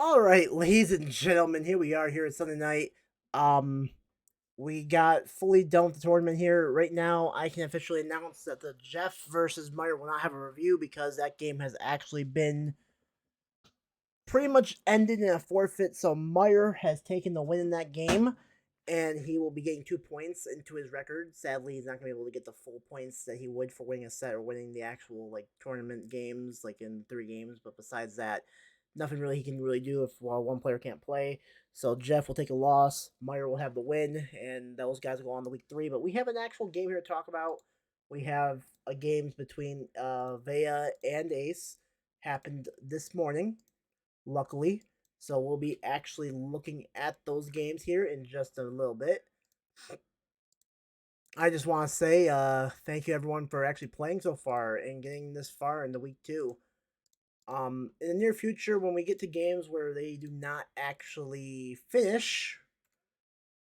All right, ladies and gentlemen, here we are here at Sunday night. Um, we got fully done with the tournament here. Right now, I can officially announce that the Jeff versus Meyer will not have a review because that game has actually been pretty much ended in a forfeit. So Meyer has taken the win in that game, and he will be getting 2 points into his record. Sadly, he's not gonna be able to get the full points that he would for winning a set or winning the actual like tournament games, like in 3 games. But besides that, nothing really he can really do if one player can't play. So Jeff will take a loss. Meyer will have the win, and those guys will go on to week 3. But we have an actual game here to talk about. We have a game between Vaya and Ace happened this morning, luckily. So we'll be actually looking at those games here in just a little bit. I just want to say thank you everyone for actually playing so far and getting this far into week 2. In the near future, when we get to games where they do not actually finish,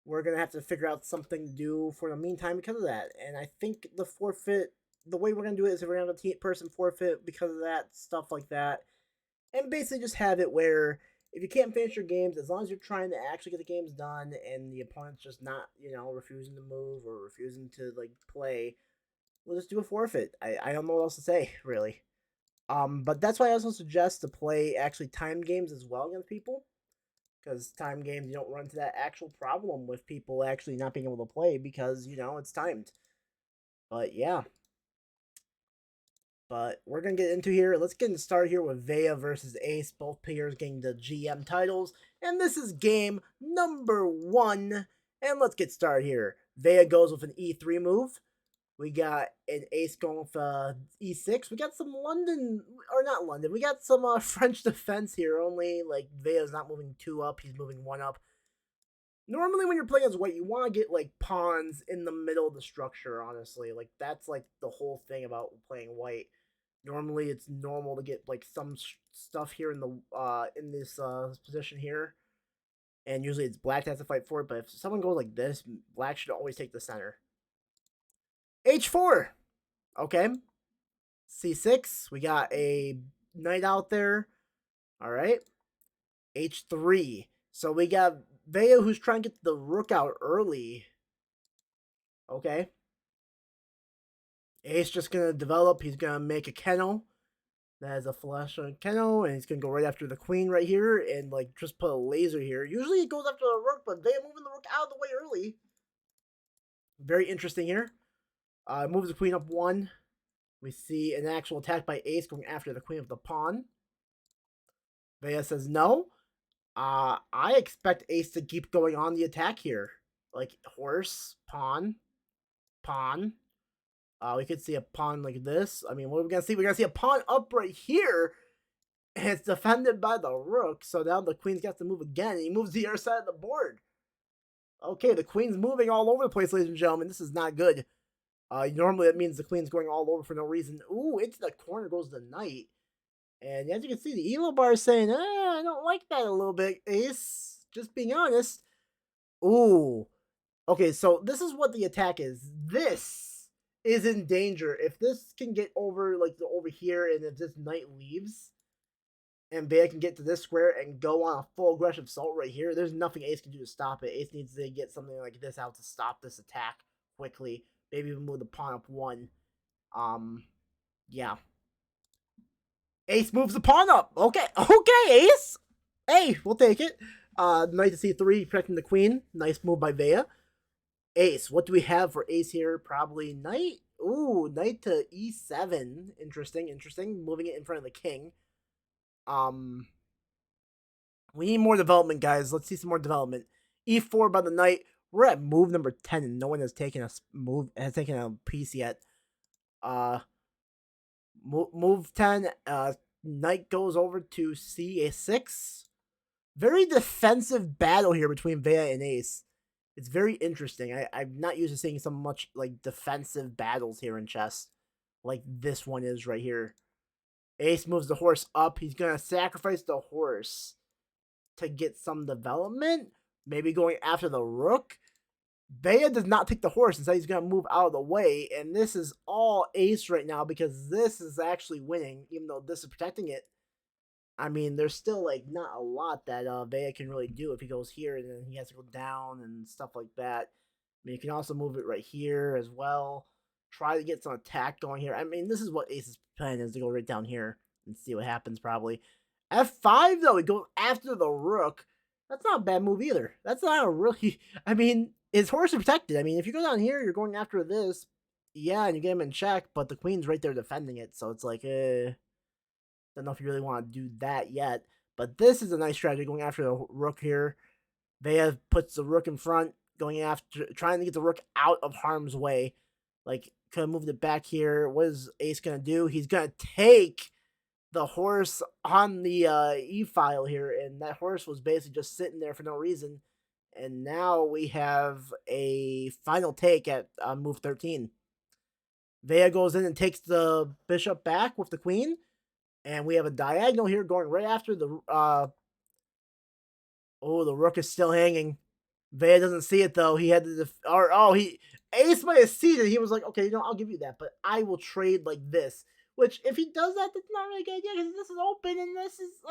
we're gonna have to figure out something to do for the meantime because of that. And I think the forfeit, the way we're gonna do it is if we're gonna have a person forfeit because of that stuff like that, and basically just have it where if you can't finish your games, as long as you're trying to actually get the games done and the opponent's just not, refusing to move or refusing to like play, we'll just do a forfeit. I don't know what else to say, really. But that's why I also suggest to play actually timed games as well against people. Because time games, you don't run into that actual problem with people actually not being able to play because, it's timed. But yeah, but we're gonna get into here. Let's get started here with Vaya versus Ace. Both players getting the GM titles, and this is game number 1. And let's get started here. Vaya goes with an E3 move. We got an Ace going with E6. We got some London, or not London. We got some French defense here. Only like Vaya's not moving 2 up; he's moving 1 up. Normally, when you're playing as white, you want to get like pawns in the middle of the structure. Honestly, like that's like the whole thing about playing white. Normally, it's normal to get like some stuff here in the in this position here, and usually it's black that has to fight for it. But if someone goes like this, black should always take the center. H4. Okay. C6. We got a knight out there. All right. H3. So we got Vaya who's trying to get the rook out early. Okay. Ace just gonna develop. He's gonna make a kennel. That has a flush on kennel, and he's gonna go right after the queen right here, and like just put a laser here. Usually he goes after the rook, but Vaya moving the rook out of the way early. Very interesting here. Moves the queen up 1. We see an actual attack by Ace going after the queen of the pawn. Vaya says no. I expect Ace to keep going on the attack here. Like horse, pawn, pawn. We could see a pawn like this. I mean, what are we gonna see? We're gonna see a pawn up right here, and it's defended by the rook. So now the queen's got to move again. And he moves the other side of the board. Okay, the queen's moving all over the place, ladies and gentlemen. This is not good. Normally that means the queen's going all over for no reason. Ooh, into the corner goes the knight. And as you can see, the elo bar is saying, I don't like that a little bit, Ace. Just being honest. Ooh. Okay, so this is what the attack is. This is in danger. If this can get over, like, over here, and if this knight leaves, and Vaya can get to this square and go on a full aggressive assault right here, there's nothing Ace can do to stop it. Ace needs to get something like this out to stop this attack quickly. Maybe even move the pawn up 1. Yeah. Ace moves the pawn up. Okay, Ace. Hey, we'll take it. Knight to c3, protecting the queen. Nice move by Vaya. Ace, what do we have for Ace here? Probably knight. Ooh, knight to e7. Interesting. Moving it in front of the king. We need more development, guys. Let's see some more development. E4 by the knight. We're at move number 10, and no one has taken a piece yet. Move 10. Knight goes over to c6. Very defensive battle here between Vaya and Ace. It's very interesting. I'm not used to seeing so much like defensive battles here in chess, like this one is right here. Ace moves the horse up. He's gonna sacrifice the horse to get some development. Maybe going after the rook. Vaya does not take the horse. Instead, he's going to move out of the way. And this is all Ace right now because this is actually winning, even though this is protecting it. I mean, there's still like not a lot that Vaya can really do if he goes here and then he has to go down and stuff like that. I mean, you can also move it right here as well. Try to get some attack going here. I mean, this is what Ace's plan is, to go right down here and see what happens probably. F5 though, we go after the rook. That's not a bad move either. That's not a really. I mean, his horse is protected. I mean, if you go down here, you're going after this. Yeah, and you get him in check, but the queen's right there defending it, so it's like, don't know if you really want to do that yet. But this is a nice strategy, going after the rook here. Vaya puts the rook in front, going after, trying to get the rook out of harm's way. Like, could have moved it back here. What is Ace going to do? He's going to take the horse on the e-file here, and that horse was basically just sitting there for no reason. And now we have a final take at move 13. Vaya goes in and takes the bishop back with the queen. And we have a diagonal here going right after the oh, the rook is still hanging. Vaya doesn't see it though. He had to Ace might have seen it. He was like, okay, I'll give you that, but I will trade like this. Which, if he does that, that's not really a good idea because this is open and this is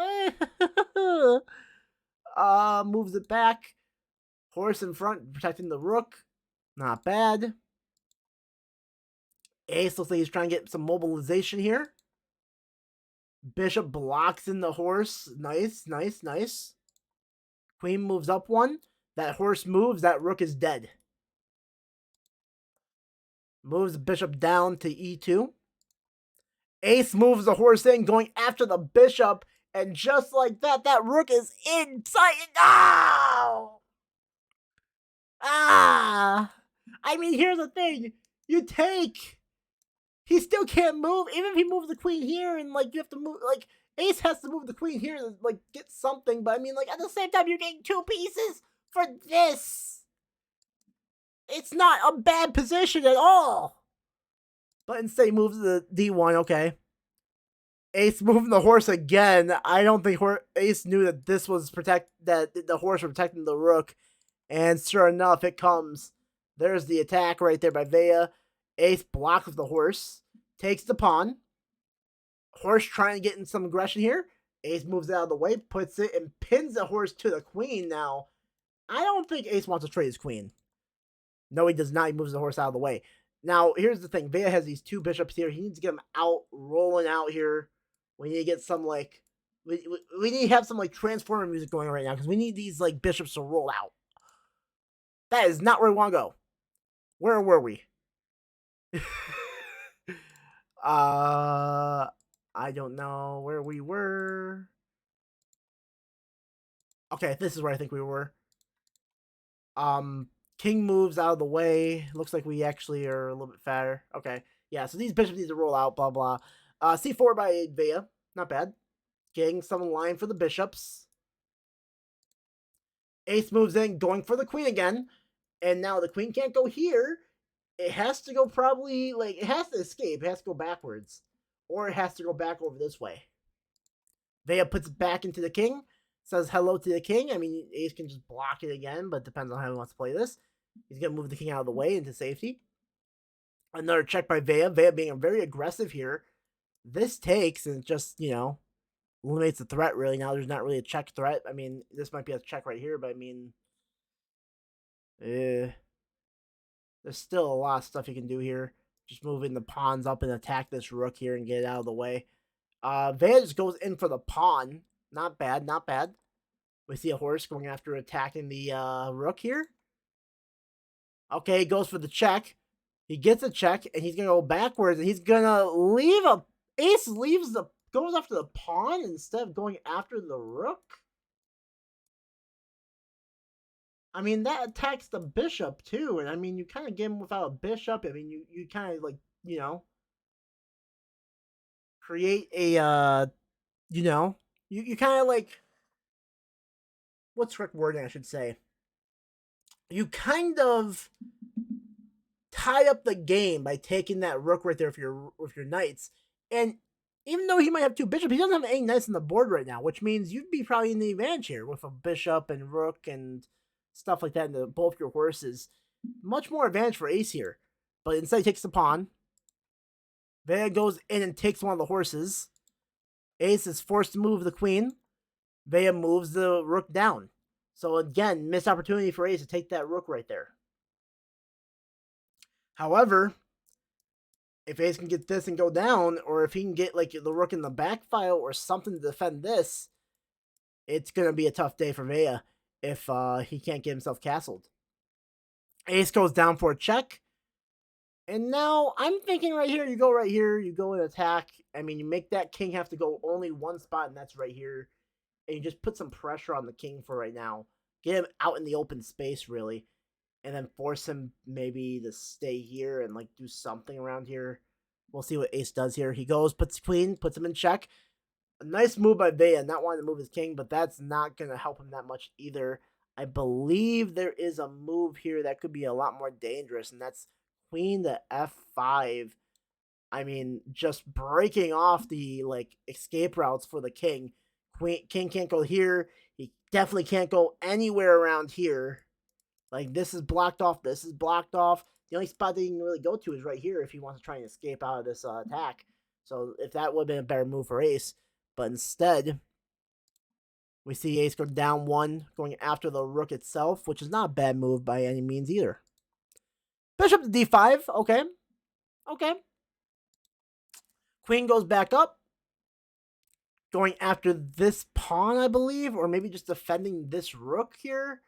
moves it back. Horse in front, protecting the rook. Not bad. Ace looks like he's trying to get some mobilization here. Bishop blocks in the horse. Nice, nice, nice. Queen moves up one. That horse moves. That rook is dead. Moves the bishop down to e2. Ace moves the horse in, going after the bishop. And just like that, that rook is inside. Oh! Ah! I mean, here's the thing. You take. He still can't move. Even if he moves the queen here and, like, you have to move. Like, Ace has to move the queen here to, like, get something. But, I mean, like, at the same time, you're getting 2 pieces for this. It's not a bad position at all. But instead he moves the d1, okay. Ace moving the horse again. I don't think Ace knew that this was that the horse was protecting the rook. And sure enough, it comes. There's the attack right there by Vaya. Ace blocks with the horse. Takes the pawn. Horse trying to get in some aggression here. Ace moves it out of the way, puts it, and pins the horse to the queen. Now, I don't think Ace wants to trade his queen. No, he does not. He moves the horse out of the way. Now, here's the thing. Vaya has these 2 bishops here. He needs to get them out, rolling out here. We need to get some, like, we need to have some, like, Transformer music going right now, because we need these, like, bishops to roll out. That is not where we want to go. Where were we? I don't know where we were. Okay, this is where I think we were. King moves out of the way. Looks like we actually are a little bit fatter. Okay. Yeah, so these bishops need to roll out, blah, blah. C4 by Vaya. Not bad. Getting some line for the bishops. Ace moves in, going for the queen again. And now the queen can't go here. It has to go probably, like, it has to escape. It has to go backwards. Or it has to go back over this way. Vaya puts it back into the king. Says hello to the king. I mean, Ace can just block it again, but depends on how he wants to play this. He's going to move the king out of the way into safety. Another check by Vaya. Vaya being very aggressive here. This takes and just, eliminates the threat, really. Now there's not really a check threat. I mean, this might be a check right here, but I mean, there's still a lot of stuff you can do here. Just moving the pawns up and attack this rook here and get it out of the way. Vaya just goes in for the pawn. Not bad, not bad. We see a horse going after attacking the rook here. Okay, he goes for the check. He gets a check, and he's going to go backwards, and he's going to leave a... Ace goes after the pawn instead of going after the rook. I mean, that attacks the bishop, too. And, I mean, you kind of get him without a bishop. I mean, you kind of, like, create a, you kind of, like... What's the correct wording, I should say? You kind of tie up the game by taking that rook right there with your knights. And even though he might have 2 bishops, he doesn't have any knights on the board right now, which means you'd be probably in the advantage here with a bishop and rook and stuff like that, and both your horses. Much more advantage for Ace here. But instead he takes the pawn. Vaya goes in and takes one of the horses. Ace is forced to move the queen. Vaya moves the rook down. So again, missed opportunity for Ace to take that rook right there. However, if Ace can get this and go down, or if he can get like the rook in the back file or something to defend this, it's gonna be a tough day for Vaya if he can't get himself castled. Ace goes down for a check. And now I'm thinking right here, you go right here, you go and attack. I mean, you make that king have to go only one spot, and that's right here. And you just put some pressure on the king for right now. Get him out in the open space, really. And then force him maybe to stay here and like do something around here. We'll see what Ace does here. He goes, puts queen, puts him in check. A nice move by Vaya, not wanting to move his king, but that's not going to help him that much either. I believe there is a move here that could be a lot more dangerous, and that's queen to f5. I mean, just breaking off the like escape routes for the king. King can't go here. He definitely can't go anywhere around here. Like, this is blocked off. This is blocked off. The only spot that he can really go to is right here if he wants to try and escape out of this attack. So if that would have been a better move for Ace. But instead, we see Ace go down one, going after the rook itself, which is not a bad move by any means either. Bishop to d5. Okay. Okay. Queen goes back up. Going after this pawn, I believe, or maybe just defending this rook here.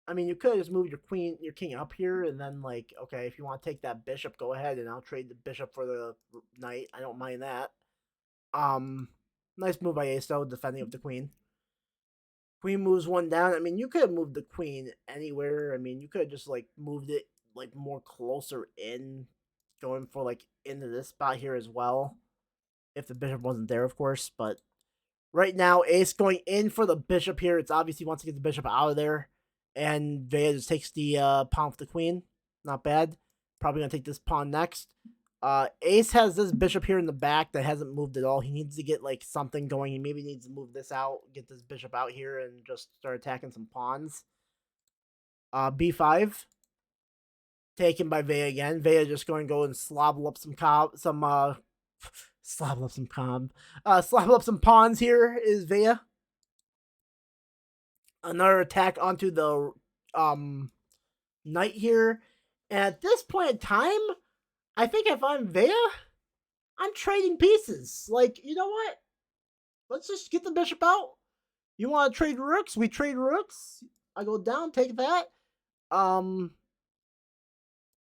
I mean, you could have just moved your king up here, and then, like, okay, if you want to take that bishop, go ahead, and I'll trade the bishop for the knight. I don't mind that. Nice move by Ace, though, defending up the queen. Queen moves one down. I mean, you could have moved the queen anywhere. I mean, you could have just, like, moved it, like, more closer in, going for, like, into this spot here as well. If the bishop wasn't there, of course, but right now, Ace going in for the bishop here. It's obviously wants to get the bishop out of there. And Vaya just takes the pawn with the queen. Not bad. Probably going to take this pawn next. Ace has this bishop here in the back that hasn't moved at all. He needs to get like something going. He maybe needs to move this out, get this bishop out here, and just start attacking some pawns. B5. Taken by Vaya again. Vaya just going to go and slobble up some slobble up some pawns here is Vaya. Another attack onto the knight here. And at this point in time, I think if I'm Vaya, I'm trading pieces. Like, you know what? Let's just get the bishop out. You want to trade rooks? We trade rooks. I go down, take that.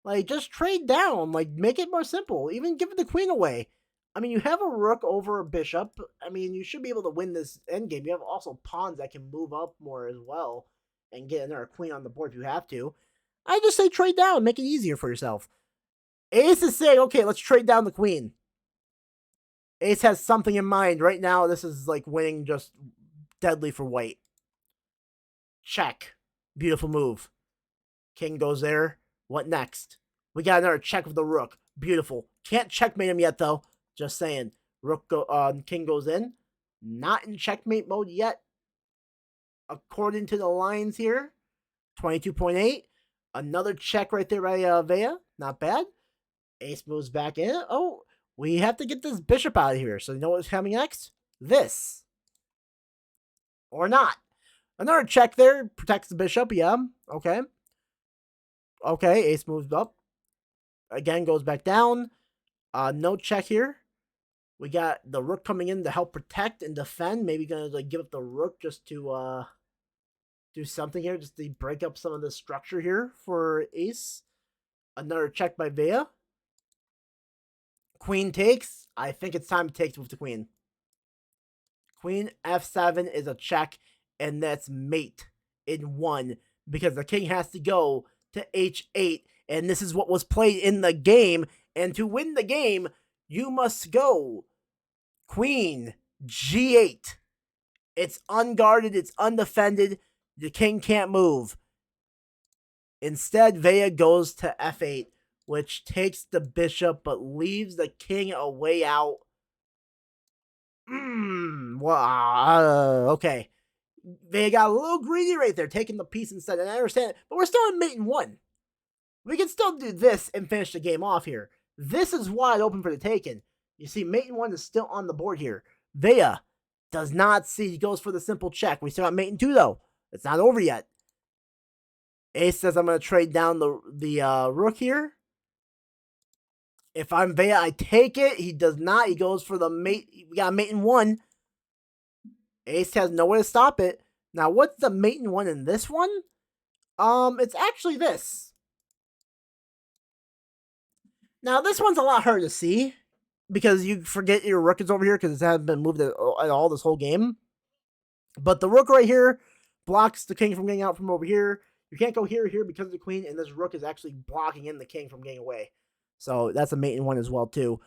Like, just trade down. Like, make it more simple. Even give the queen away. I mean, you have a rook over a bishop. I mean, you should be able to win this endgame. You have also pawns that can move up more as well and get another queen on the board if you have to. I just say trade down. Make it easier for yourself. Ace is saying, okay, let's trade down the queen. Ace has something in mind. Right now, this is like winning just deadly for white. Check. Beautiful move. King goes there. What next? We got another check with the rook. Beautiful. Can't checkmate him yet, though. Just saying. King goes in. Not in checkmate mode yet. According to the lines here. 22.8. Another check right there by Vaya. Not bad. Ace moves back in. Oh, we have to get this bishop out of here. So you know what's coming next? This. Or not. Another check there. Protects the bishop. Yeah. Okay. Okay. Ace moves up. Again, goes back down. No check here. We got the rook coming in to help protect and defend. Maybe gonna like give up the rook just to do something here, just to break up some of the structure here for Ace. Another check by Vaya. Queen takes. I think it's time to take with the queen. Queen f7 is a check, and that's mate in one because the king has to go to h8, and this is what was played in the game. And to win the game, you must go queen g8. It's unguarded. It's undefended. The king can't move. Instead, Vaya goes to f8, which takes the bishop but leaves the king a way out. Okay. Vaya got a little greedy right there, taking the piece instead. And I understand it, but we're still in mate in one. We can still do this and finish the game off here. This is wide open for the taking. You see, mate in one is still on the board here. Vaya does not see. He goes for the simple check. We still got mate in 2, though. It's not over yet. Ace says, I'm going to trade down the rook here. If I'm Vaya, I take it. He does not. He goes for the mate. We got a mate in 1. Ace has no way to stop it. Now, what's the mate in 1 in this one? It's actually this. Now, this one's a lot harder to see because you forget your rook is over here because it hasn't been moved at all this whole game. But the rook right here blocks the king from getting out from over here. You can't go here or here because of the queen, and this rook is actually blocking in the king from getting away. So that's a mate in 1 as well, too.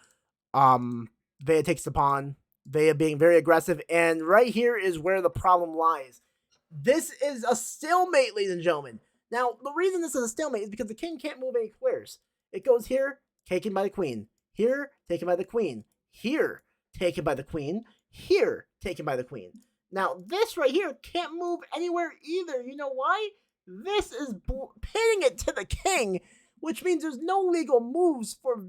Vaya takes the pawn. Vaya being very aggressive, and right here is where the problem lies. This is a stalemate, ladies and gentlemen. Now, the reason this is a stalemate is because the king can't move any squares. It goes here, taken by the queen. Here, taken by the queen. Here, taken by the queen. Here, taken by the queen. Now, this right here can't move anywhere either. You know why? This is pinning it to the king, which means there's no legal moves for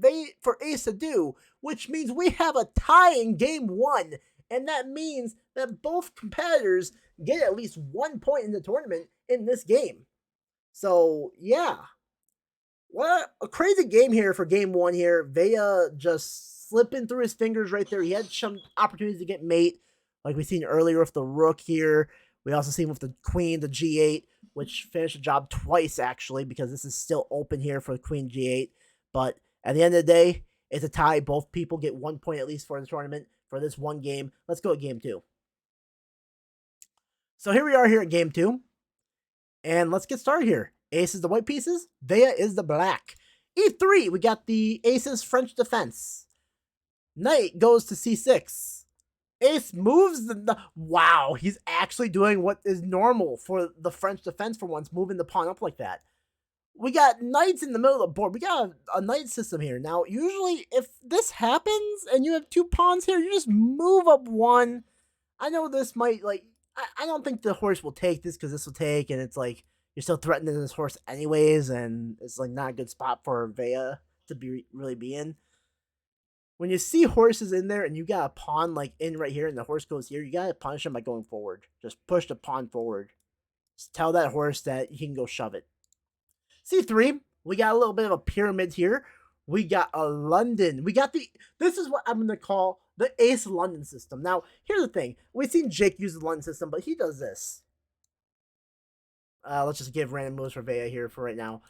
Ace to do, which means we have a tie in game 1. And that means that both competitors get at least 1 point in the tournament in this game. So, yeah. What a crazy game here for game 1 here. Vaya just slipping through his fingers right there. He had some opportunities to get mate, like we seen earlier with the rook here. We also seen with the queen, the g8, which finished the job twice, actually, because this is still open here for queen g8. But at the end of the day, it's a tie. Both people get 1 point at least for the tournament for this one game. Let's go to game 2. So here we are here at game 2. And let's get started here. Ace is the white pieces. Vaya is the black. E3, we got the Ace's French defense. Knight goes to C6. Ace moves wow, he's actually doing what is normal for the French defense for once, moving the pawn up like that. We got knights in the middle of the board. We got a knight system here. Now, usually if this happens and you have 2 pawns here, you just move up 1. I know this might, like, I don't think the horse will take this because this will take, and it's like you're still threatening this horse anyways, and it's like not a good spot for Vaya to really be in. When you see horses in there and you got a pawn like in right here and the horse goes here, you gotta punish him by going forward. Just push the pawn forward. Just tell that horse that you can go shove it. C3, we got a little bit of a pyramid here. We got a London. This is what I'm going to call the Ace London system. Now, here's the thing. We've seen Jake use the London system, but he does this. Let's just give random moves for Vaya here for right now.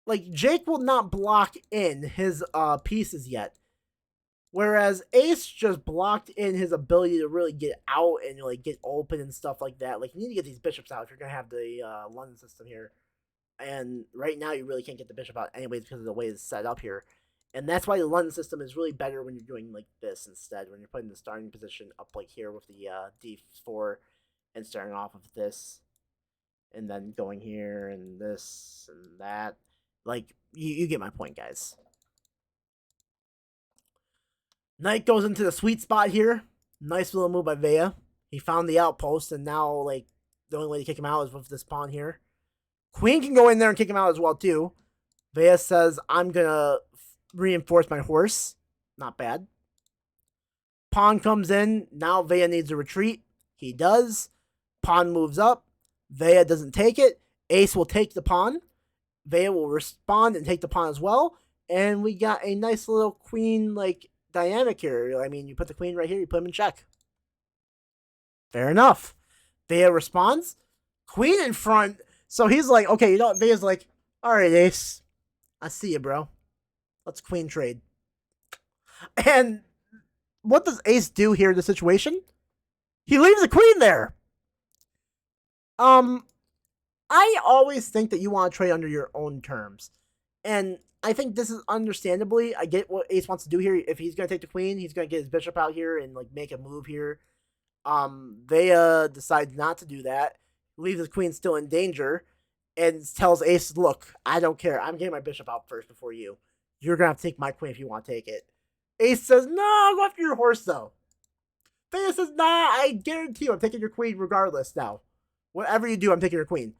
Like, Jake will not block in his pieces yet. Whereas Ace just blocked in his ability to really get out and like get open and stuff like that. Like, you need to get these bishops out if you're going to have the London system here. And right now, you really can't get the bishop out anyways because of the way it's set up here. And that's why the London system is really better when you're doing like this instead. When you're putting the starting position up like here with the d4 and starting off of this. And then going here and this and that. Like, you get my point, guys. Knight goes into the sweet spot here. Nice little move by Vaya. He found the outpost, and now, like, the only way to kick him out is with this pawn here. Queen can go in there and kick him out as well, too. Vaya says, I'm going to reinforce my horse. Not bad. Pawn comes in. Now Vaya needs a retreat. He does. Pawn moves up. Vaya doesn't take it. Ace will take the pawn. Vaya will respond and take the pawn as well. And we got a nice little queen, like, dynamic here. I mean, you put the queen right here, you put him in check. Fair enough. Vaya responds. Queen in front. So he's like, okay, you know what? Vaya's like, all right, Ace. I see you, bro. Let's queen trade. And what does Ace do here in the situation? He leaves the queen there. I always think that you want to trade under your own terms. And I think this is understandably, I get what Ace wants to do here. If he's going to take the queen, he's going to get his bishop out here and like make a move here. Vaya decides not to do that. Leaves his queen still in danger. And tells Ace, look, I don't care. I'm getting my bishop out first before you. You're going to have to take my queen if you want to take it. Ace says, no, go after your horse, though. Vaya says, nah, I guarantee you I'm taking your queen regardless now. Whatever you do, I'm taking your queen.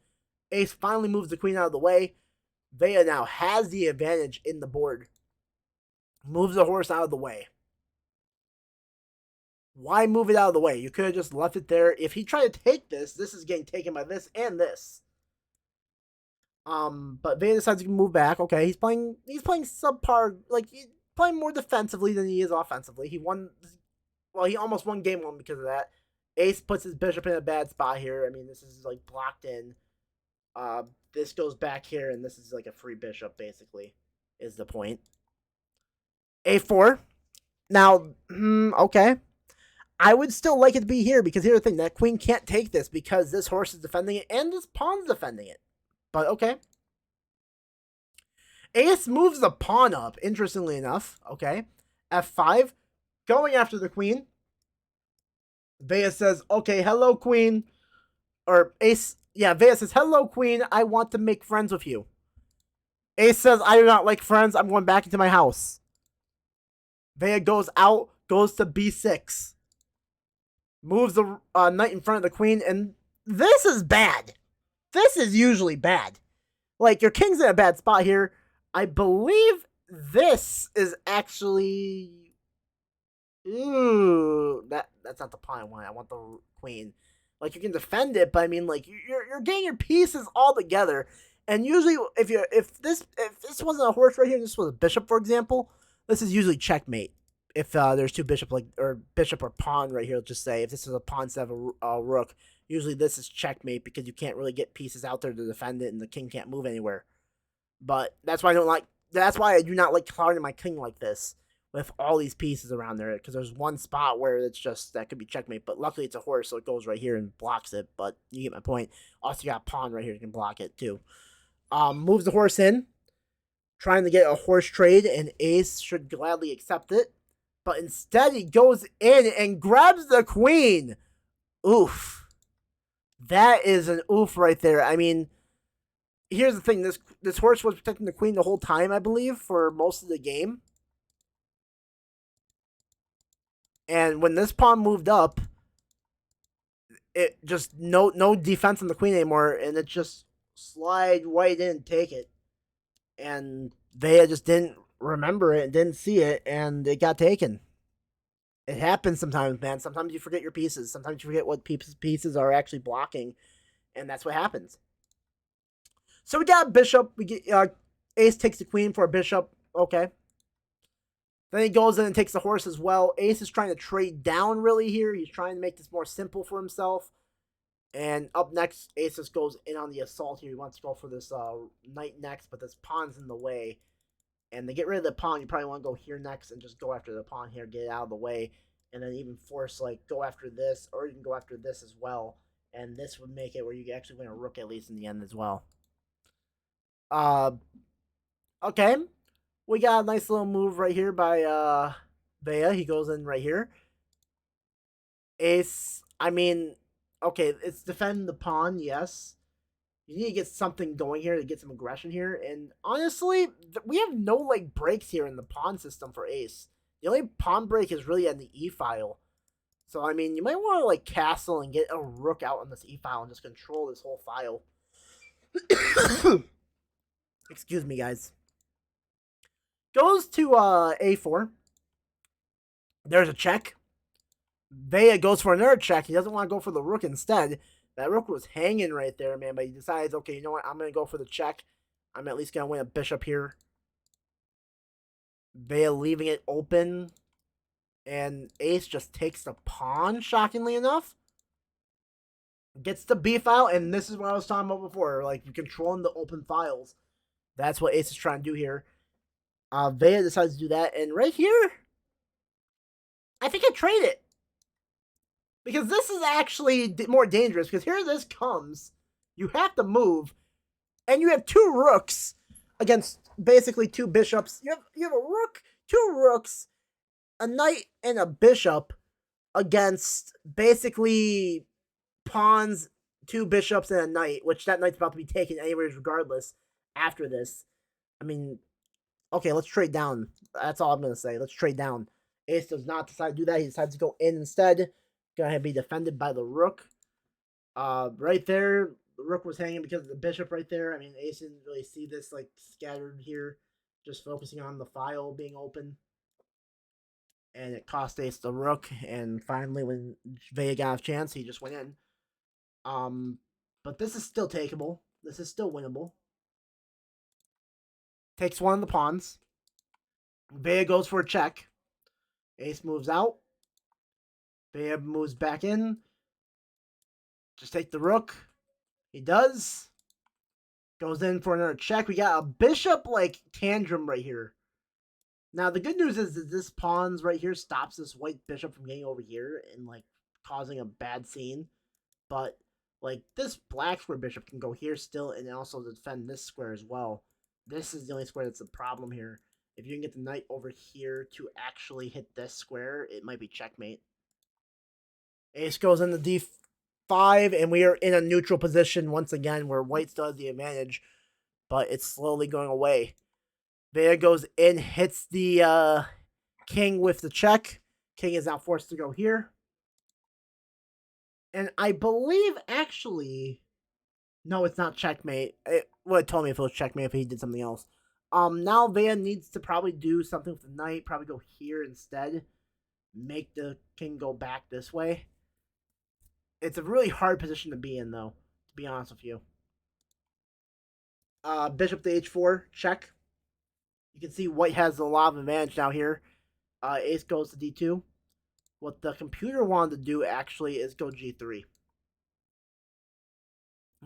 Ace finally moves the queen out of the way. Vaya now has the advantage in the board. Moves the horse out of the way. Why move it out of the way? You could have just left it there. If he tried to take this, this is getting taken by this and this. But Vaya decides to move back. Okay, he's playing subpar, like he's playing more defensively than he is offensively. He almost won game one because of that. Ace puts his bishop in a bad spot here. I mean, this is like blocked in. Uh, this goes back here, and this is like a free bishop, basically, is the point. A4. Now, okay. I would still like it to be here because here's the thing: that queen can't take this because this horse is defending it and this pawn's defending it. But okay. Ace moves the pawn up, interestingly enough. Okay. F5, going after the queen. Vaya says, okay, hello, queen. Or Ace, yeah, Vaya says, hello, queen. I want to make friends with you. Ace says, I do not like friends. I'm going back into my house. Vaya goes out, goes to B6. Moves the knight in front of the queen, and this is bad. This is usually bad. Like, your king's in a bad spot here. I believe this is actually... Ooh, that's not the pawn I want. I want the queen. Like, you can defend it, but I mean, like, you're getting your pieces all together. And usually, if this wasn't a horse right here, this was a bishop, for example, this is usually checkmate. If there's two bishop or pawn right here, let's just say if this is a pawn instead of a rook, usually this is checkmate because you can't really get pieces out there to defend it, and the king can't move anywhere. But that's why I don't like. That's why I do not like clouding my king like this with all these pieces around there, because there's one spot where it's just that could be checkmate. But luckily it's a horse, so it goes right here and blocks it. But you get my point. Also, you got a pawn right here, you can block it too. Moves the horse in, trying to get a horse trade, and Ace should gladly accept it. But instead, he goes in and grabs the queen. Oof. That is an oof right there. I mean, here's the thing. This horse was protecting the queen the whole time, I believe, for most of the game. And when this pawn moved up, it just no defense on the queen anymore, and it just slide white in and take it. And Vaya just didn't remember it and didn't see it, and it got taken. It happens sometimes, man. Sometimes you forget your pieces. Sometimes you forget what pieces are actually blocking, and that's what happens. So we got bishop. We get Ace takes the queen for a bishop. Okay. Then he goes in and takes the horse as well. Ace is trying to trade down really here. He's trying to make this more simple for himself. And up next, Ace just goes in on the assault here. He wants to go for this knight next, but this pawn's in the way. And to get rid of the pawn, you probably want to go here next and just go after the pawn here, get it out of the way. And then even force, like, go after this, or you can go after this as well. And this would make it where you can actually win a rook at least in the end as well. Okay. We got a nice little move right here by Vaya. He goes in right here. Ace, I mean, okay, it's defending the pawn, yes. You need to get something going here to get some aggression here. And honestly, we have no like breaks here in the pawn system for Ace. The only pawn break is really on the E file. So I mean, you might want to like castle and get a rook out on this E file and just control this whole file. Excuse me, guys. Goes to A4. There's a check. Vaya goes for another check. He doesn't want to go for the rook instead. That rook was hanging right there, man. But he decides, okay, you know what? I'm going to go for the check. I'm at least going to win a bishop here. Vaya leaving it open. And Ace just takes the pawn, shockingly enough. Gets the B file. And this is what I was talking about before. Like, controlling the open files. That's what Ace is trying to do here. Vaya decides to do that. And right here, I think I trade it. Because this is actually more dangerous. Because here this comes. You have to move. And you have two rooks against basically two bishops. You have a rook, two rooks, a knight, and a bishop against basically pawns, two bishops, and a knight. Which that knight's about to be taken anyways regardless after this. I mean, okay, let's trade down. That's all I'm going to say. Let's trade down. Ace does not decide to do that. He decides to go in instead. Going to be defended by the rook. Right there, the rook was hanging because of the bishop right there. I mean, Ace didn't really see this like scattered here. Just focusing on the file being open. and it cost Ace the rook. And finally, when Vaya got a chance, he just went in. Um, but this is still takeable. This is still winnable. Takes one of the pawns. Vaya goes for a check. Ace moves out. Vaya moves back in. Just take the rook. He does. Goes in for another check. We got a bishop like tantrum right here. Now the good news is that this pawns right here stops this white bishop from getting over here and like causing a bad scene. But like this black square bishop can go here still and also defend this square as well. This is the only square that's the problem here. If you can get the knight over here to actually hit this square, it might be checkmate. Ace goes into d5, and we are in a neutral position once again where white still has the advantage, but it's slowly going away. Vaya goes in, hits the king with the check. King is now forced to go here. And I believe, actually, no, it's not checkmate. It would have told me if it was checkmate if he did something else. Now Vaya needs to probably do something with the knight, probably go here instead. Make the king go back this way. It's a really hard position to be in, though, to be honest with you. Bishop to h4, check. You can see white has a lot of advantage now here. Ace goes to d2. What the computer wanted to do, actually, is go g3.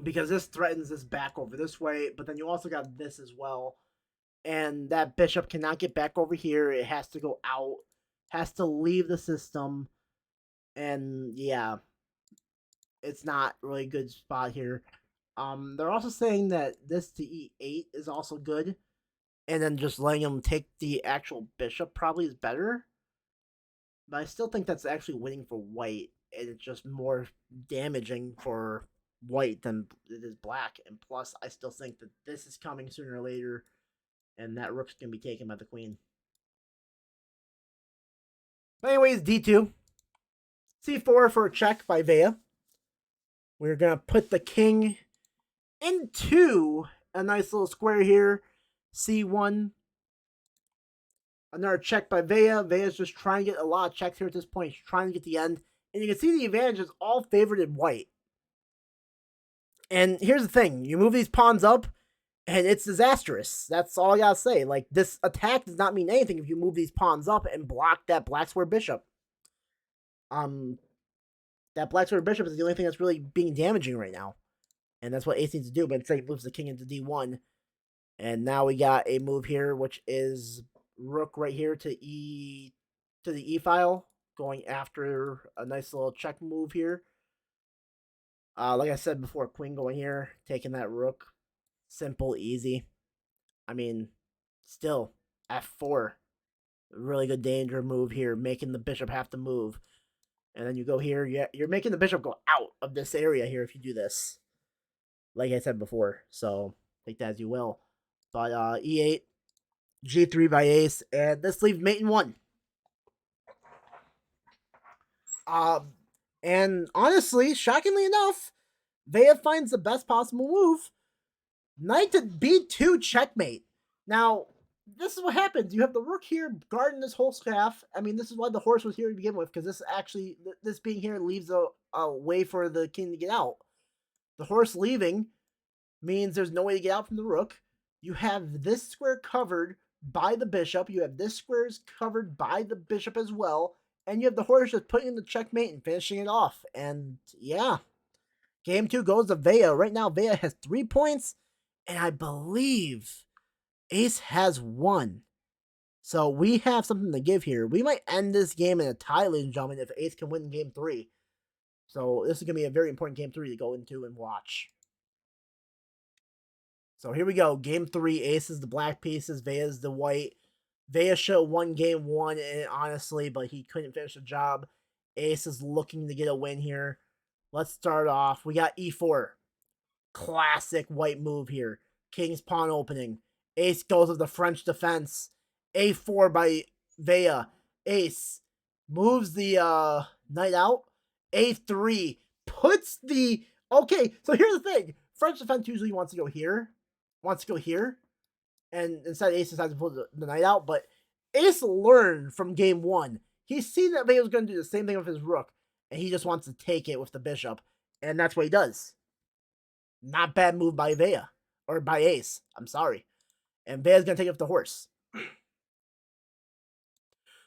Because this threatens this back over this way, but then you also got this as well. And that bishop cannot get back over here. It has to go out. Has to leave the system. And, yeah. It's not really a good spot here. They're also saying that this to e8 is also good. And then just letting him take the actual bishop probably is better. But I still think that's actually winning for white. And it's just more damaging for white than it is black. And plus, I still think that this is coming sooner or later. And that rook's going to be taken by the queen. But anyways, d2. c4 for a check by Vaya. We're going to put the king into a nice little square here. c1. Another check by Vaya. Vaya's just trying to get a lot of checks here at this point. He's trying to get the end. And you can see the advantage is all favored in white. And here's the thing. You move these pawns up, and it's disastrous. That's all I gotta say. Like, this attack does not mean anything if you move these pawns up and block that black square bishop. That black square bishop is the only thing that's really being damaging right now. And that's what Ace needs to do, but instead he moves the king into d1. And now we got a move here, which is rook right here to the e file, going after a nice little check move here. Like I said before, queen going here, taking that rook. Simple, easy. I mean, still, f4. Really good danger move here, making the bishop have to move. And then you go here, you're making the bishop go out of this area here if you do this. Like I said before, so take that as you will. But e8, g3 by ace, and this leaves mate in 1. And honestly, shockingly enough, Vaya finds the best possible move. Knight to b2 checkmate. Now, this is what happens. You have the rook here guarding this whole scaff. I mean, this is why the horse was here to begin with, because this being here leaves a way for the king to get out. The horse leaving means there's no way to get out from the rook. You have this square covered by the bishop. You have this square covered by the bishop as well. And you have the horse just putting in the checkmate and finishing it off. And yeah, game 2 goes to Vaya. Right now, Vaya has 3 points. And I believe Ace has 1. So we have something to give here. We might end this game in a tie, ladies and gentlemen, if Ace can win game 3. So this is going to be a very important game 3 to go into and watch. So here we go. Game 3. Ace is the black pieces. Vaya is the white. Vaya should have won game 1, honestly, but he couldn't finish the job. Ace is looking to get a win here. Let's start off. We got e4. Classic white move here. King's pawn opening. Ace goes with the French defense. a4 by Vaya. Ace moves the knight out. a3 puts the... Okay, so here's the thing. French defense usually wants to go here. And instead Ace decides to pull the knight out. But Ace learned from game 1. He's seen that Vaya was going to do the same thing with his rook, and he just wants to take it with the bishop, and that's what he does. Not bad move by Vaya, or by Ace. I'm sorry. And Vaya's going to take it with the horse.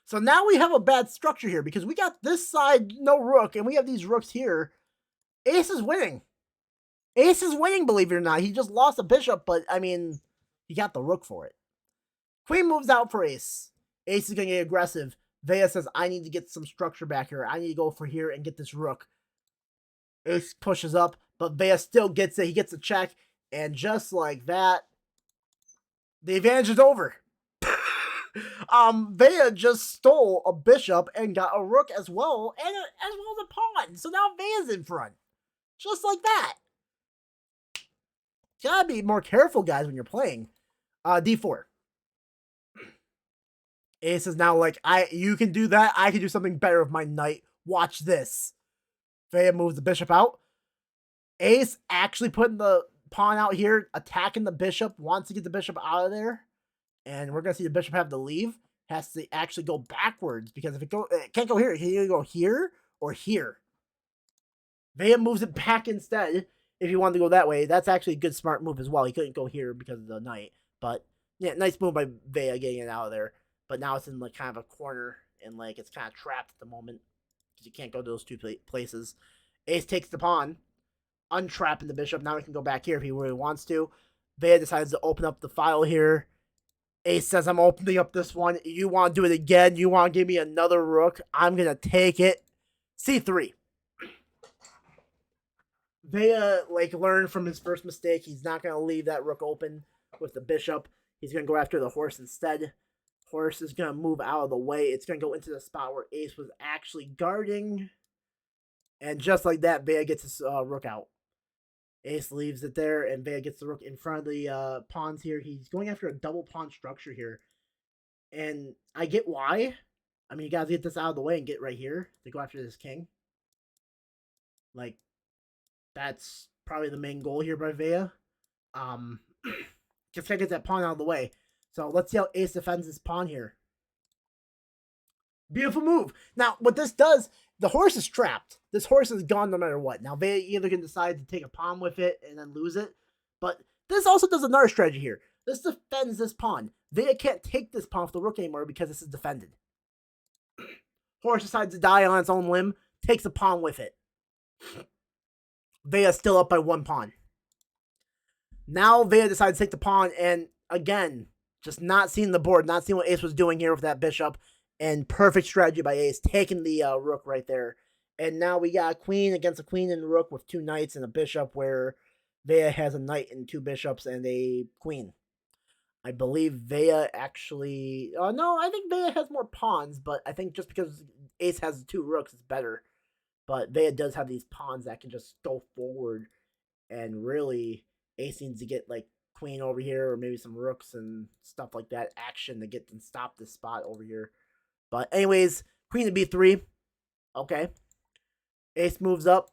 So now we have a bad structure here because we got this side no rook, and we have these rooks here. Ace is winning. Ace is winning, believe it or not. He just lost a bishop, but I mean, he got the rook for it. Queen moves out for Ace. Ace is going to get aggressive. Vaya says, I need to get some structure back here. I need to go for here and get this rook. Ace pushes up, but Vaya still gets it. He gets a check, and just like that, the advantage is over. Vaya just stole a bishop and got a rook as well, and as well as a pawn. So now Vaya's in front. Just like that. You gotta be more careful, guys, when you're playing. D4. Ace is now like, you can do that. I can do something better with my knight. Watch this. Vaya moves the bishop out. Ace actually putting the pawn out here, attacking the bishop, wants to get the bishop out of there. And we're going to see the bishop have to leave. Has to actually go backwards, because if it can't go here. It can either go here or here. Vaya moves it back instead. If you wanted to go that way, that's actually a good smart move as well. He couldn't go here because of the knight. But yeah, nice move by Vaya getting it out of there. But now it's in like kind of a corner, and like it's kind of trapped at the moment because you can't go to those two places. Ace takes the pawn, untrapping the bishop. Now he can go back here if he really wants to. Vaya decides to open up the file here. Ace says, I'm opening up this one. You want to do it again? You want to give me another rook? I'm going to take it. C3. Vaya, like, learned from his first mistake. He's not going to leave that rook open with the bishop. He's going to go after the horse instead. Horse is going to move out of the way. It's going to go into the spot where Ace was actually guarding. And just like that, Vaya gets his rook out. Ace leaves it there, and Vaya gets the rook in front of the pawns here. He's going after a double pawn structure here. And I get why. I mean, you guys get this out of the way and get right here to go after this king. Like, that's probably the main goal here by Vaya. Just gotta get that pawn out of the way. So let's see how Ace defends this pawn here. Beautiful move. Now, what this does, the horse is trapped. This horse is gone no matter what. Now, Vaya either can decide to take a pawn with it and then lose it. But this also does another strategy here. This defends this pawn. Vaya can't take this pawn with the rook anymore because this is defended. Horse decides to die on its own limb. Takes a pawn with it. Vaya's still up by one pawn. Now Vaya decides to take the pawn, and again, just not seeing the board, not seeing what Ace was doing here with that bishop, and perfect strategy by Ace, taking the rook right there. And now we got a queen against a queen and a rook with two knights and a bishop, where Vaya has a knight and two bishops and a queen. I believe Vaya actually... no, I think Vaya has more pawns, but I think just because Ace has two rooks, it's better. But Vaya does have these pawns that can just go forward, and really, Ace needs to get, like, queen over here, or maybe some rooks and stuff like that, action to get and stop this spot over here. But anyways, queen to b3. Okay. Ace moves up.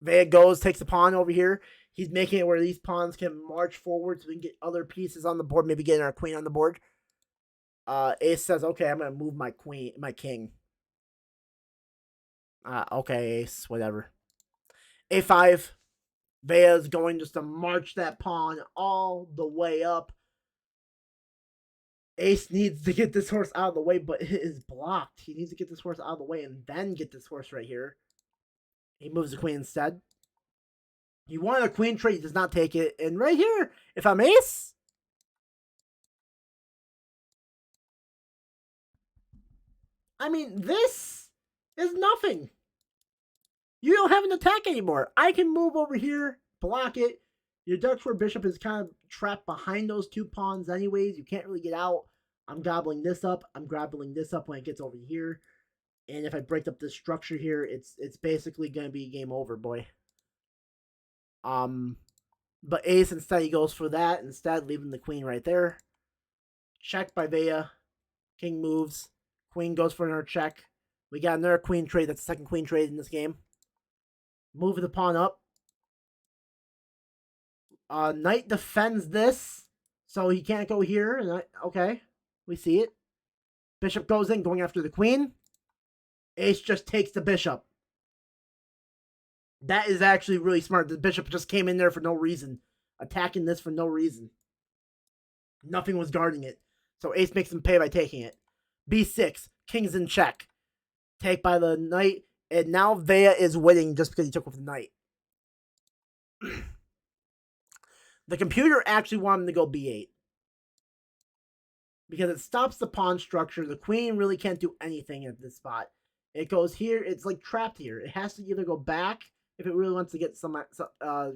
Vaya goes, takes the pawn over here. He's making it where these pawns can march forward so we can get other pieces on the board, maybe getting our queen on the board. Ace says, okay, I'm going to move my king. Okay, Ace, whatever. A5. Vaya's going just to march that pawn all the way up. Ace needs to get this horse out of the way, but it is blocked. He needs to get this horse out of the way and then get this horse right here. He moves the queen instead. He wanted a queen trade, he does not take it. And right here, if I'm Ace, I mean, this is nothing. You don't have an attack anymore. I can move over here, block it. Your Dark Sword Bishop is kind of trapped behind those two pawns anyways. You can't really get out. I'm gobbling this up. I'm gobbling this up when it gets over here. And if I break up this structure here, it's basically going to be game over, boy. But Ace, instead, he goes for that. Instead, leaving the queen right there. Check by Vaya. King moves. Queen goes for another check. We got another queen trade. That's the second queen trade in this game. Move the pawn up. Knight defends this. So he can't go here. Okay. We see it. Bishop goes in, going after the queen. Ace just takes the bishop. That is actually really smart. The bishop just came in there for no reason. Attacking this for no reason. Nothing was guarding it. So ace makes him pay by taking it. B6. King's in check. Take by the knight. And now Vaya is winning just because he took with the knight. The computer actually wanted him to go B8. Because it stops the pawn structure. The queen really can't do anything at this spot. It goes here. It's like trapped here. It has to either go back if it really wants to get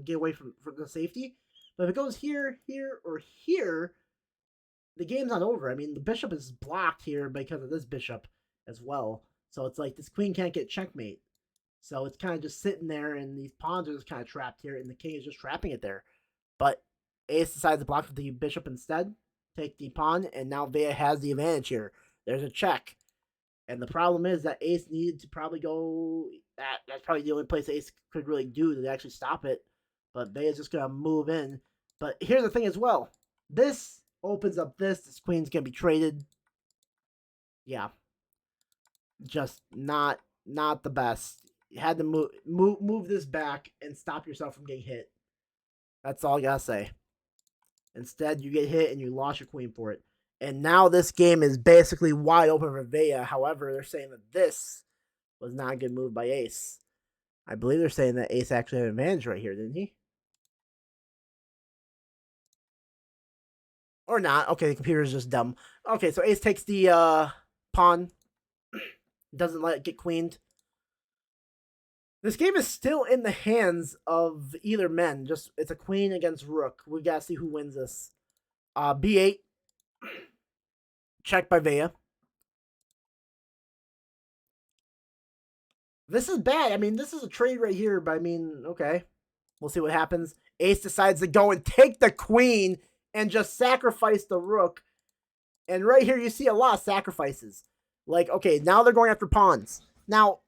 get away from the safety. But if it goes here, here, or here, the game's not over. I mean, the bishop is blocked here because of this bishop as well. So it's like this queen can't get checkmate. So it's kind of just sitting there, and these pawns are just kind of trapped here, and the king is just trapping it there. But ace decides to block the bishop instead, take the pawn, and now Vaya has the advantage here. There's a check. And the problem is that ace needed to probably go... That's probably the only place ace could really do to actually stop it. But Vaya's just going to move in. But here's the thing as well. This opens up this. This queen's going to be traded. Yeah. Just not the best. You had to move this back and stop yourself from getting hit. That's all I got to say. Instead, you get hit and you lost your queen for it. And now this game is basically wide open for Vaya. However, they're saying that this was not a good move by ace. I believe they're saying that ace actually had an advantage right here, didn't he? Or not. Okay, the computer's just dumb. Okay, so ace takes the pawn. Doesn't let it get queened. This game is still in the hands of either men. Just it's a queen against rook. We gotta see who wins this. B8. Check by Vaya. This is bad. I mean, this is a trade right here, but I mean, okay. We'll see what happens. Ace decides to go and take the queen and just sacrifice the rook. And right here, you see a lot of sacrifices. Like, okay, now they're going after pawns. Now,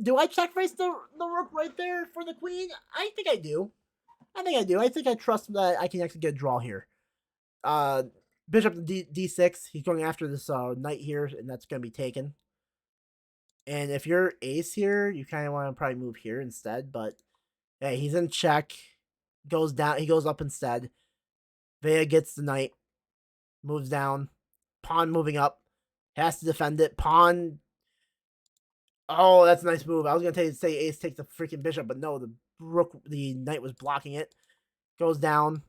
do I sacrifice the rook right there for the queen? I think I do. I think I trust that I can actually get a draw here. Bishop to D6. He's going after this knight here, and that's going to be taken. And if you're ace here, you kind of want to probably move here instead. But hey, he's in check. Goes down. He goes up instead. Vaya gets the knight. Moves down. Pawn moving up. Has to defend it. Pawn. Oh, that's a nice move. I was going to say ace takes the freaking bishop, but no, the knight was blocking it. Goes down.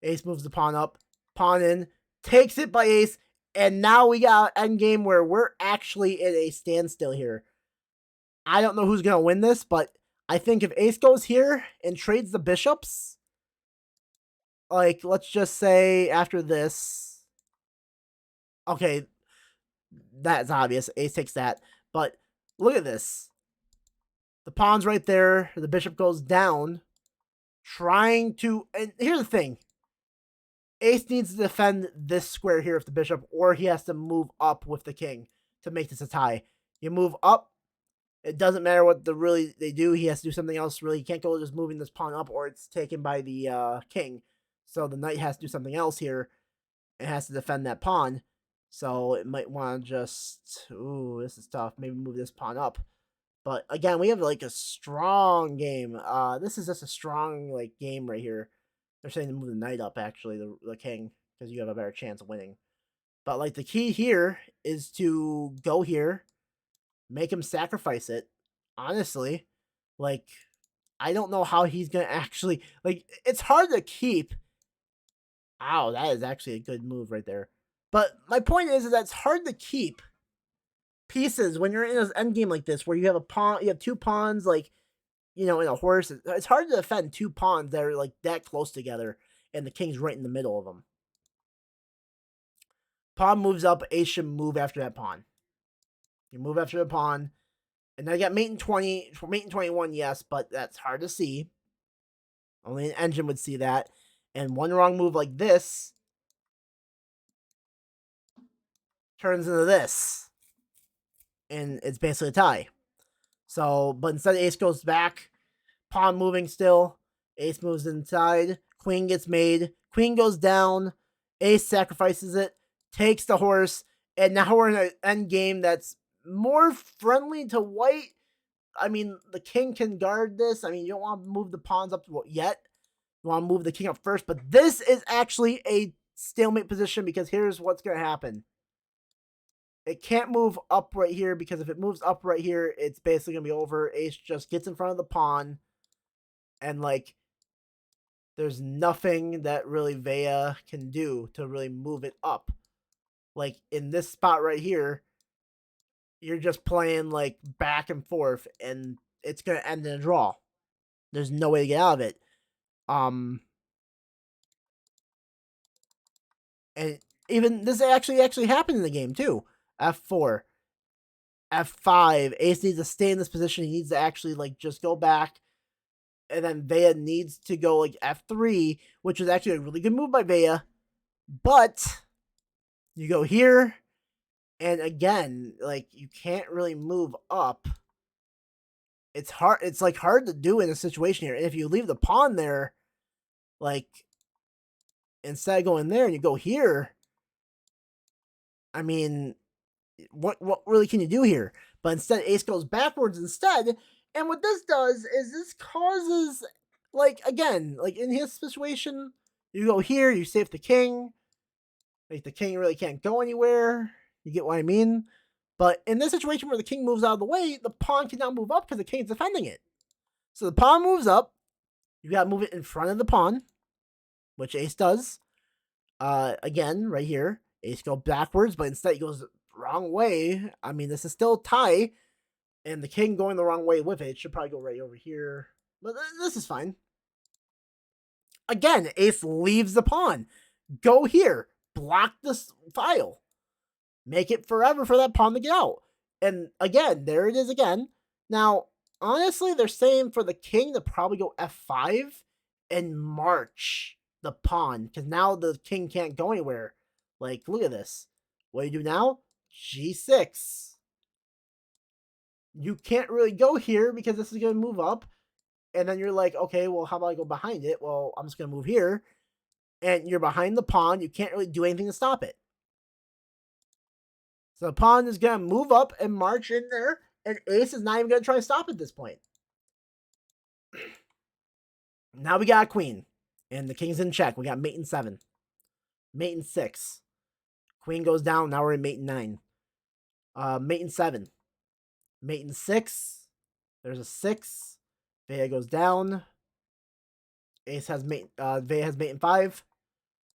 Ace moves the pawn up. Pawn in. Takes it by ace. And now we got an endgame where we're actually in a standstill here. I don't know who's going to win this, but I think if ace goes here and trades the bishops, like, let's just say after this. Okay, that's obvious. Ace takes that. But look at this. The pawn's right there. The bishop goes down. Trying to... And here's the thing. Ace needs to defend this square here with the bishop, or he has to move up with the king to make this a tie. You move up. It doesn't matter what they do. He has to do something else. Really, he can't go just moving this pawn up, or it's taken by the king. So the knight has to do something else here. It has to defend that pawn. So it might want to just... Ooh, this is tough. Maybe move this pawn up. But again, we have like a strong game. This is just a strong like game right here. They're saying to move the knight up, actually, the king, because you have a better chance of winning. But like the key here is to go here, make him sacrifice it. Honestly, like I don't know how he's gonna actually like. It's hard to keep. Ow, that is actually a good move right there. But my point is that it's hard to keep pieces when you're in an end game like this, where you have a pawn, you have two pawns, like, you know, in a horse. It's hard to defend two pawns that are like that close together, and the king's right in the middle of them. Pawn moves up. Ace should move after that pawn. You move after the pawn, and now you got mate in 20, mate in 21. Yes, but that's hard to see. Only an engine would see that. And one wrong move like this turns into this. And it's basically a tie. So, but instead ace goes back. Pawn moving still. Ace moves inside. Queen gets made. Queen goes down. Ace sacrifices it. Takes the horse. And now we're in an end game that's more friendly to white. I mean, the king can guard this. I mean, you don't want to move the pawns up yet. You want to move the king up first. But this is actually a stalemate position because here's what's going to happen. It can't move up right here because if it moves up right here, it's basically going to be over. Ace just gets in front of the pawn. And, like, there's nothing that really Vaya can do to really move it up. Like, in this spot right here, you're just playing, like, back and forth, and it's going to end in a draw. There's no way to get out of it. And even this actually happened in the game, too. F4. F5. Ace needs to stay in this position. He needs to actually, like, just go back. And then Vaya needs to go, like, F3, which was actually a really good move by Vaya. But you go here, and again, like, you can't really move up. It's hard. It's, like, hard to do in a situation here. And if you leave the pawn there, like, instead of going there and you go here, I mean, what really can you do here? But instead, Ace goes backwards instead. And what this does is this causes, like, again, like, in his situation, you go here, you save the king. Like, the king really can't go anywhere. You get what I mean? But in this situation where the king moves out of the way, the pawn cannot move up because the king's defending it. So the pawn moves up. You got to move it in front of the pawn, which Ace does. Again, right here, Ace go backwards, but instead he goes the wrong way. I mean, this is still a tie, and the king going the wrong way with it. It should probably go right over here. But this is fine. Again, Ace leaves the pawn. Go here. Block this file. Make it forever for that pawn to get out. And again, there it is again. Now, honestly, they're saying for the king to probably go F5 and march the pawn because now the king can't go anywhere. Like, look at this. What do you do now? G6. You can't really go here because this is going to move up. And then you're like, okay, well, how about I go behind it? Well, I'm just going to move here. And you're behind the pawn. You can't really do anything to stop it. So the pawn is going to move up and march in there. And Ace is not even going to try to stop at this point. Now we got a queen. And the king's in check. We got mate in 7. Mate in 6. Queen goes down. Now we're in mate in 9. Mate in 7. Mate in 6. There's a 6. Vaya goes down. Ace has mate. Vaya has mate in 5.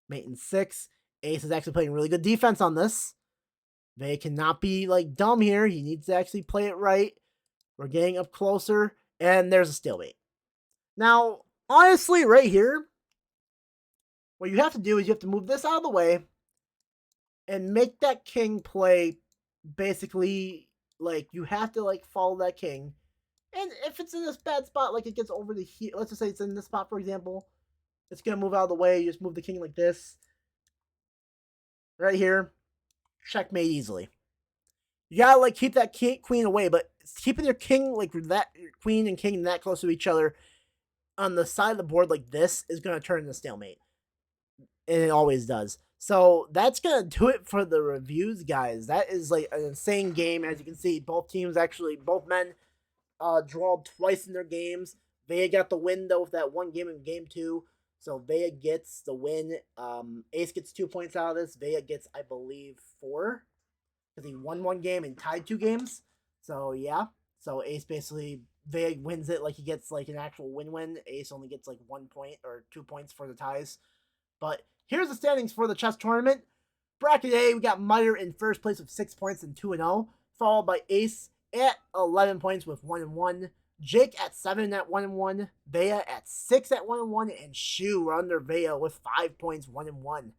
Mate in 6. Ace is actually playing really good defense on this. Vaya cannot be, like, dumb here. He needs to actually play it right. We're getting up closer. And there's a stalemate. Now, honestly, right here, what you have to do is you have to move this out of the way and make that king play basically, like, you have to, like, follow that king. And if it's in this bad spot, like, it gets over the here, let's just say it's in this spot, for example, it's going to move out of the way. You just move the king like this. Right here. Checkmate easily. You gotta, like, keep that queen away, but keeping your king, like, that queen and king that close to each other on the side of the board like this is going to turn into stalemate. And it always does. So that's going to do it for the reviews, guys. That is, like, an insane game. As you can see, both teams actually, both men drawed twice in their games. Vaya got the win, though, with that one game in game 2. So Vaya gets the win. Ace gets 2 points out of this. Vaya gets, I believe, 4. Because he won 1 game and tied 2 games. So, yeah. So Ace basically, Vaya wins it like he gets, like, an actual win-win. Ace only gets, like, 1 point or 2 points for the ties. But here's the standings for the chess tournament. Bracket A, we got Meyer in first place with 6 points and 2-0. Followed by Ace at 11 points with 1-1. Jake at 7 at 1-1. Vaya at 6 at 1-1. And Shu under Vaya with 5 points, 1-1.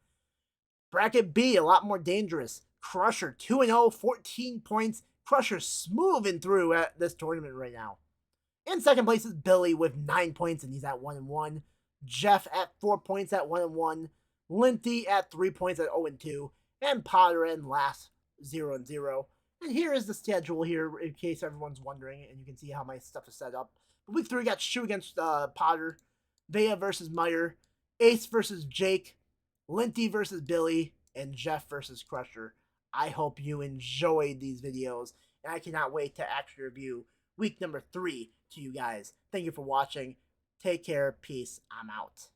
Bracket B, a lot more dangerous. Crusher 2-0, 14 points. Crusher smoothing through at this tournament right now. In second place is Billy with 9 points, and he's at 1-1. Jeff at 4 points at 1-1. Linty at 3 points at 0-2. And Potter in last 0-0. And here is the schedule here, in case everyone's wondering, and you can see how my stuff is set up. Week 3 got Shu against Potter. Vaya versus Meyer. Ace versus Jake. Linty versus Billy. And Jeff versus Crusher. I hope you enjoyed these videos, and I cannot wait to actually review week number 3 to you guys. Thank you for watching. Take care. Peace. I'm out.